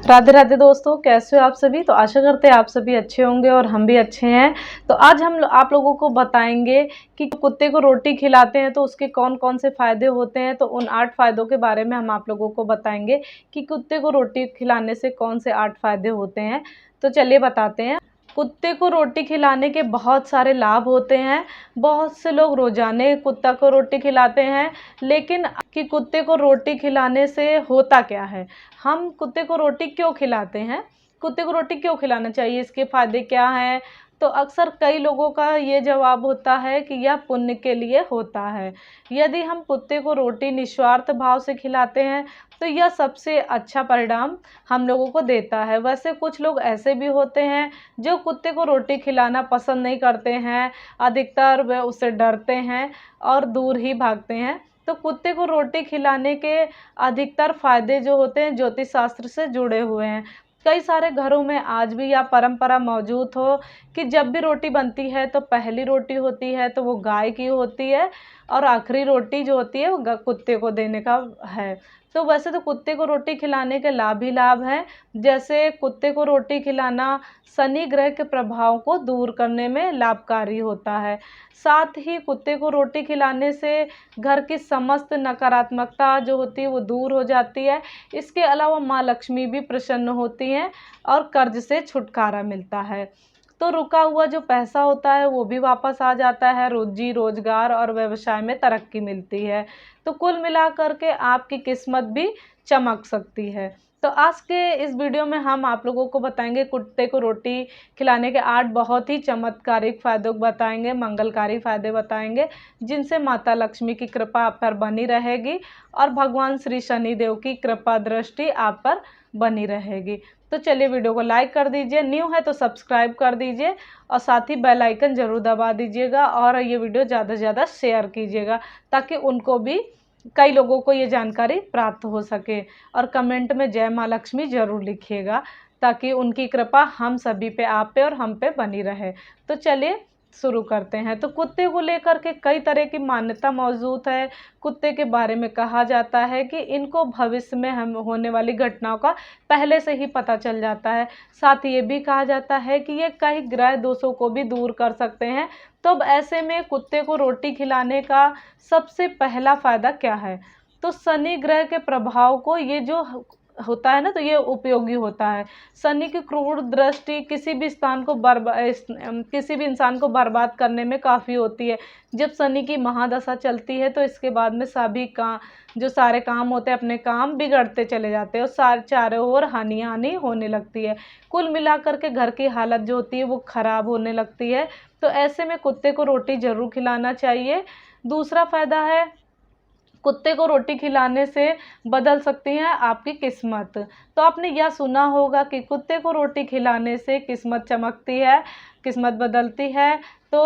राधे राधे दोस्तों, कैसे हो आप सभी। तो आशा करते हैं आप सभी अच्छे होंगे और हम भी अच्छे हैं। तो आज हम आप लोगों को बताएंगे कि कुत्ते को रोटी खिलाते हैं तो उसके कौन कौन से फायदे होते हैं। तो उन 8 फायदों के बारे में हम आप लोगों को बताएंगे कि कुत्ते को रोटी खिलाने से कौन से 8 फायदे होते हैं। तो चलिए बताते हैं। कुत्ते को रोटी खिलाने के बहुत सारे लाभ होते हैं। बहुत से लोग रोजाने कुत्ता को रोटी खिलाते हैं, लेकिन कि कुत्ते को रोटी खिलाने से होता क्या है, हम कुत्ते को रोटी क्यों खिलाते हैं, कुत्ते को रोटी क्यों खिलाना चाहिए, इसके फायदे क्या हैं। तो अक्सर कई लोगों का ये जवाब होता है कि यह पुण्य के लिए होता है। यदि हम कुत्ते को रोटी निस्वार्थ भाव से खिलाते हैं तो यह सबसे अच्छा परिणाम हम लोगों को देता है। वैसे कुछ लोग ऐसे भी होते हैं जो कुत्ते को रोटी खिलाना पसंद नहीं करते हैं, अधिकतर वे उससे डरते हैं और दूर ही भागते हैं। तो कुत्ते को रोटी खिलाने के अधिकतर फायदे जो होते हैं ज्योतिष शास्त्र से जुड़े हुए हैं। कई सारे घरों में आज भी यह परंपरा मौजूद हो कि जब भी रोटी बनती है तो पहली रोटी होती है तो वो गाय की होती है और आखिरी रोटी जो होती है वो कुत्ते को देने का है। तो वैसे तो कुत्ते को रोटी खिलाने के लाभ ही लाभ हैं। जैसे कुत्ते को रोटी खिलाना शनि ग्रह के प्रभाव को दूर करने में लाभकारी होता है। साथ ही कुत्ते को रोटी खिलाने से घर की समस्त नकारात्मकता जो होती है वो दूर हो जाती है। इसके अलावा माँ लक्ष्मी भी प्रसन्न होती हैं और कर्ज से छुटकारा मिलता है। तो रुका हुआ जो पैसा होता है वो भी वापस आ जाता है, रोजी रोजगार और व्यवसाय में तरक्की मिलती है। तो कुल मिलाकर के आपकी किस्मत भी चमक सकती है। तो आज के इस वीडियो में हम आप लोगों को बताएंगे कुत्ते को रोटी खिलाने के 8 बहुत ही चमत्कारिक फायदे बताएंगे, मंगलकारी फायदे बताएंगे, जिनसे माता लक्ष्मी की कृपा आप पर बनी रहेगी और भगवान श्री शनिदेव की कृपा दृष्टि आप पर बनी रहेगी। तो चलिए वीडियो को लाइक कर दीजिए, न्यू है तो सब्सक्राइब कर दीजिए और साथ ही बेल आइकन जरूर दबा दीजिएगा और ये वीडियो ज़्यादा से ज़्यादा शेयर कीजिएगा ताकि उनको भी, कई लोगों को ये जानकारी प्राप्त हो सके। और कमेंट में जय माँ लक्ष्मी जरूर लिखिएगा ताकि उनकी कृपा हम सभी पे, आप पे और हम पे बनी रहे। तो चलिए शुरू करते हैं। तो कुत्ते को लेकर के कई तरह की मान्यता मौजूद है। कुत्ते के बारे में कहा जाता है कि इनको भविष्य में हम होने वाली घटनाओं का पहले से ही पता चल जाता है। साथ ही ये भी कहा जाता है कि ये कई ग्रह दोषों को भी दूर कर सकते हैं। तो अब ऐसे में कुत्ते को रोटी खिलाने का सबसे पहला फायदा क्या है, तो शनि ग्रह के प्रभाव को ये जो होता है ना, तो ये उपयोगी होता है। शनि की क्रूर दृष्टि किसी भी स्थान को किसी भी इंसान को बर्बाद करने में काफ़ी होती है। जब शनि की महादशा चलती है तो इसके बाद में सभी का जो सारे काम होते हैं अपने काम बिगड़ते चले जाते हैं और सारे चारों ओर हानि होने लगती है। कुल मिलाकर के घर की हालत जो होती है वो खराब होने लगती है। तो ऐसे में कुत्ते को रोटी जरूर खिलाना चाहिए। दूसरा फायदा है, कुत्ते को रोटी खिलाने से बदल सकती है आपकी किस्मत। तो आपने यह सुना होगा कि कुत्ते को रोटी खिलाने से किस्मत चमकती है, किस्मत बदलती है। तो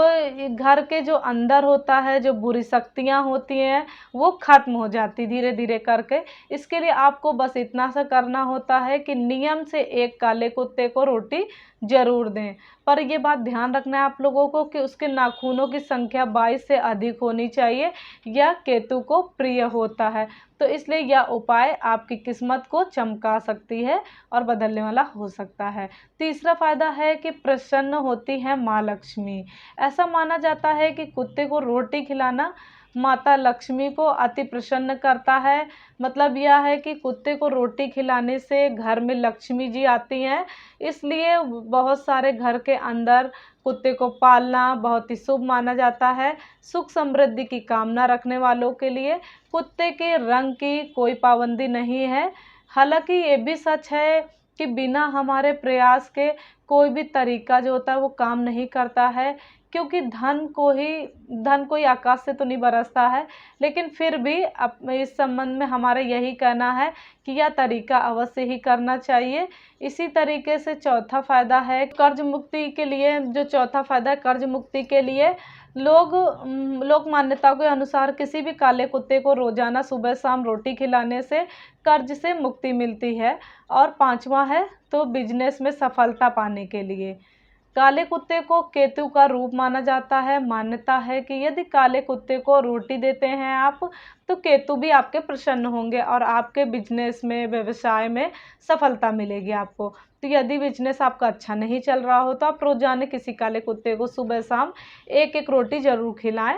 घर के जो अंदर होता है, जो बुरी शक्तियाँ होती हैं वो खत्म हो जाती धीरे धीरे करके। इसके लिए आपको बस इतना सा करना होता है कि नियम से एक काले कुत्ते को रोटी जरूर दें। पर ये बात ध्यान रखना है आप लोगों को कि उसके नाखूनों की संख्या 22 से अधिक होनी चाहिए। यह केतु को प्रिय होता है। तो इसलिए यह उपाय आपकी किस्मत को चमका सकती है और बदलने वाला हो सकता है। तीसरा फायदा है कि प्रसन्न होती है माँ लक्ष्मी। ऐसा माना जाता है कि कुत्ते को रोटी खिलाना माता लक्ष्मी को अति प्रसन्न करता है। मतलब यह है कि कुत्ते को रोटी खिलाने से घर में लक्ष्मी जी आती हैं। इसलिए बहुत सारे घर के अंदर कुत्ते को पालना बहुत ही शुभ माना जाता है। सुख समृद्धि की कामना रखने वालों के लिए कुत्ते के रंग की कोई पाबंदी नहीं है। हालांकि ये भी सच है कि बिना हमारे प्रयास के कोई भी तरीका जो होता है वो काम नहीं करता है, क्योंकि धन कोई आकाश से तो नहीं बरसता है। लेकिन फिर भी इस संबंध में हमारा यही कहना है कि यह तरीका अवश्य ही करना चाहिए। इसी तरीके से चौथा फायदा है कर्ज मुक्ति के लिए। जो चौथा फायदा है कर्ज मुक्ति के लिए, लोक मान्यता के अनुसार किसी भी काले कुत्ते को रोजाना सुबह शाम रोटी खिलाने से कर्ज से मुक्ति मिलती है। और पांचवा है तो बिजनेस में सफलता पाने के लिए। काले कुत्ते को केतु का रूप माना जाता है। मान्यता है कि यदि काले कुत्ते को रोटी देते हैं आप, तो केतु भी आपके प्रसन्न होंगे और आपके बिजनेस में, व्यवसाय में सफलता मिलेगी आपको। तो यदि बिजनेस आपका अच्छा नहीं चल रहा हो तो आप रोजाना किसी काले कुत्ते को सुबह शाम एक एक रोटी जरूर खिलाएं।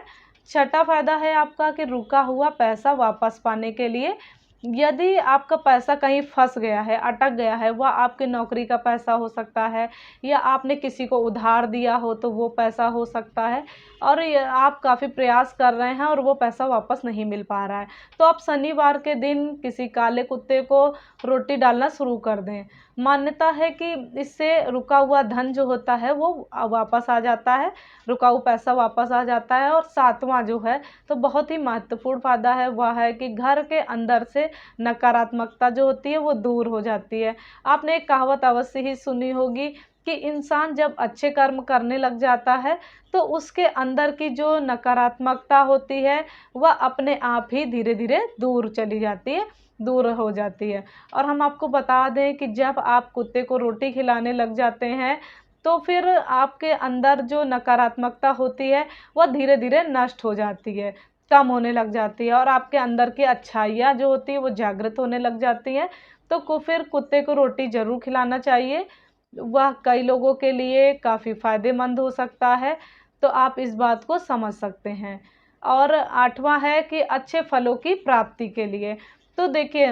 छठा फायदा है आपका कि रुका हुआ पैसा वापस पाने के लिए, यदि आपका पैसा कहीं फंस गया है, अटक गया है, वह आपकी नौकरी का पैसा हो सकता है या आपने किसी को उधार दिया हो तो वो पैसा हो सकता है, और आप काफ़ी प्रयास कर रहे हैं और वो पैसा वापस नहीं मिल पा रहा है, तो आप शनिवार के दिन किसी काले कुत्ते को रोटी डालना शुरू कर दें। मान्यता है कि इससे रुका हुआ धन जो होता है वो वापस आ जाता है, रुका हुआ पैसा वापस आ जाता है। और सातवां जो है तो बहुत ही महत्वपूर्ण फायदा है, वह है कि घर के अंदर से नकारात्मकता जो होती है वो दूर हो जाती है। आपने एक कहावत अवश्य ही सुनी होगी कि इंसान जब अच्छे कर्म करने लग जाता है तो उसके अंदर की जो नकारात्मकता होती है वह अपने आप ही धीरे धीरे दूर चली जाती है, दूर हो जाती है। और हम आपको बता दें कि जब आप कुत्ते को रोटी खिलाने लग जाते हैं तो फिर आपके अंदर जो नकारात्मकता होती है वह धीरे धीरे नष्ट हो जाती है, कम होने लग जाती है, और आपके अंदर की अच्छाइयाँ जो होती है वो जागृत होने लग जाती हैं। तो फिर कुत्ते को रोटी ज़रूर खिलाना चाहिए, वह कई लोगों के लिए काफ़ी फ़ायदेमंद हो सकता है, तो आप इस बात को समझ सकते हैं। और आठवां है कि अच्छे फलों की प्राप्ति के लिए, तो देखिए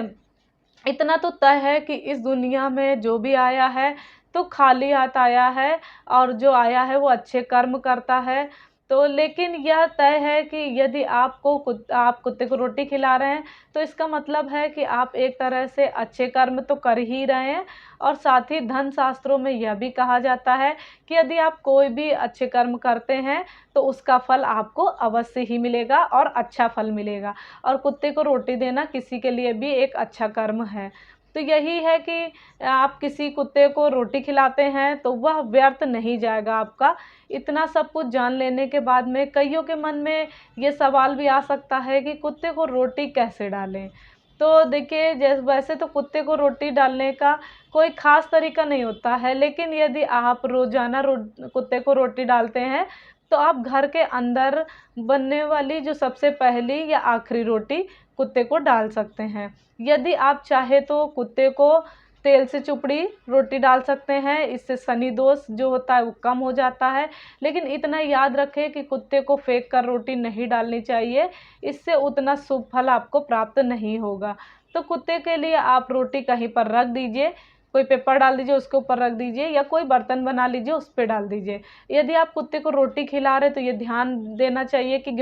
इतना तो तय है कि इस दुनिया में जो भी आया है तो खाली हाथ आया है, और जो आया है वो अच्छे कर्म करता है। तो लेकिन यह तय है कि यदि आप कुत्ते को रोटी खिला रहे हैं तो इसका मतलब है कि आप एक तरह से अच्छे कर्म तो कर ही रहे हैं। और साथ ही धन शास्त्रों में यह भी कहा जाता है कि यदि आप कोई भी अच्छे कर्म करते हैं तो उसका फल आपको अवश्य ही मिलेगा और अच्छा फल मिलेगा। और कुत्ते को रोटी देना किसी के लिए भी एक अच्छा कर्म है। तो यही है कि आप किसी कुत्ते को रोटी खिलाते हैं तो वह व्यर्थ नहीं जाएगा आपका। इतना सब कुछ जान लेने के बाद में कइयों के मन में ये सवाल भी आ सकता है कि कुत्ते को रोटी कैसे डालें। तो देखिए वैसे तो कुत्ते को रोटी डालने का कोई ख़ास तरीका नहीं होता है, लेकिन यदि आप रोज़ाना कुत्ते को रोटी डालते हैं तो आप घर के अंदर बनने वाली जो सबसे पहली या आखिरी रोटी कुत्ते को डाल सकते हैं। यदि आप चाहे तो कुत्ते को तेल से चुपड़ी रोटी डाल सकते हैं, इससे शनि दोष जो होता है वो कम हो जाता है। लेकिन इतना याद रखें कि कुत्ते को फेंक कर रोटी नहीं डालनी चाहिए, इससे उतना शुभ फल आपको प्राप्त नहीं होगा। तो कुत्ते के लिए आप रोटी कहीं पर रख दीजिए, कोई पेपर डाल दीजिए उसके ऊपर रख दीजिए, या कोई बर्तन बना लीजिए उस पे डाल दीजिए। यदि आप कुत्ते को रोटी खिला रहे तो ये ध्यान देना चाहिए कि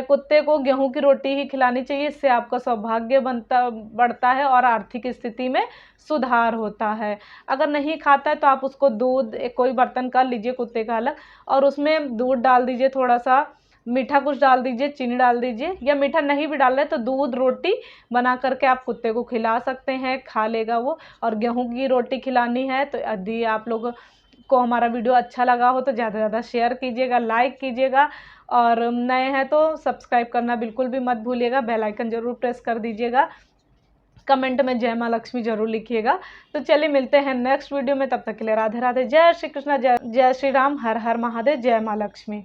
कुत्ते को गेहूं की रोटी ही खिलानी चाहिए, इससे आपका सौभाग्य बढ़ता है और आर्थिक स्थिति में सुधार होता है। अगर नहीं खाता है तो आप उसको दूध, कोई बर्तन कर लीजिए कुत्ते का अलग, और उसमें दूध डाल दीजिए, थोड़ा सा मीठा कुछ डाल दीजिए, चीनी डाल दीजिए, या मीठा नहीं भी डाल रहे तो दूध रोटी बना करके आप कुत्ते को खिला सकते हैं, खा लेगा वो। और गेहूं की रोटी खिलानी है तो यदि आप लोग को हमारा वीडियो अच्छा लगा हो तो ज़्यादा से ज़्यादा शेयर कीजिएगा, लाइक कीजिएगा, और नए हैं तो सब्सक्राइब करना बिल्कुल भी मत भूलिएगा, बेल आइकन ज़रूर प्रेस कर दीजिएगा, कमेंट में जय माँ लक्ष्मी ज़रूर लिखिएगा। तो चलिए मिलते हैं नेक्स्ट वीडियो में, तब तक के लिए राधे राधे, जय श्री कृष्णा, जय श्री राम, हर हर महादेव, जय माँ लक्ष्मी।